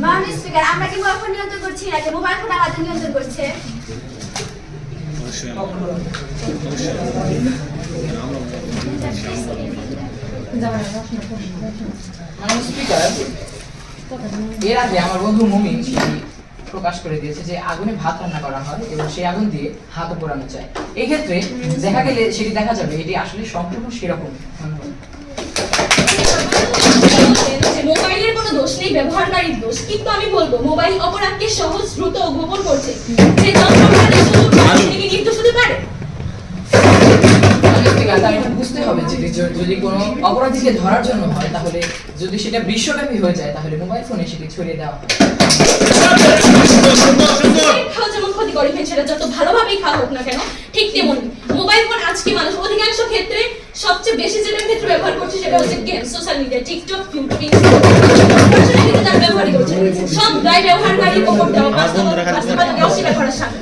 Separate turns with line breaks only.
মান স্পিকার আমরা কি মোবাইল ফোন নিয়ন্ত্রণ করছি নাকি মোবাইল ফোন আমাদের নিয়ন্ত্রণ করছে?
স্পিকার এর আগে আমার বন্ধু মুমিন প্রকাশ করে দিয়েছে যে আগুনে ভাত রান্না করা হয় এবং সেই আগুন দিয়ে হাতও পোড়ানো যায়। এই ক্ষেত্রে দেখা গেলে সেটি দেখা যাবে এটি আসলে সম্পূর্ণ সেরকম।
মোবাইলের কোনো দোষ নেই, ব্যবহারকারীর দোষ। কিন্তু আমি বলবো মোবাইল অপরাধকে সহজ, দ্রুত ও গোপন করছে। যে যন্ত্রপাতি শুধু থেকে নির্দোষ হতে পারে।
বুঝতে হবে যে যদি কোনো অপরাধীকে ধরার জন্য হয় তাহলে যদি সেটা বিশ্বব্যাপী হয়ে যায় তাহলে মোবাইল ফোনে সেটি ছড়িয়ে দেওয়া হয়।
খাওয়া যেমন ক্ষতি করে সেটা যত ভালোভাবেই খাওয়া হোক না কেন, ঠিক তেমন মোবাইল ফোন আজকে মানুষ অধিকাংশ ক্ষেত্রে সবচেয়ে বেশি যেটার ক্ষেত্রে ব্যবহার করছে সেটা হচ্ছে game, social media, TikTok, YouTube, Instagram. তারা ব্যবহার করছে সব দায় ব্যবহারকারীর উপর দেওয়া, বাস্তবতাকে অস্বীকার করার সাথে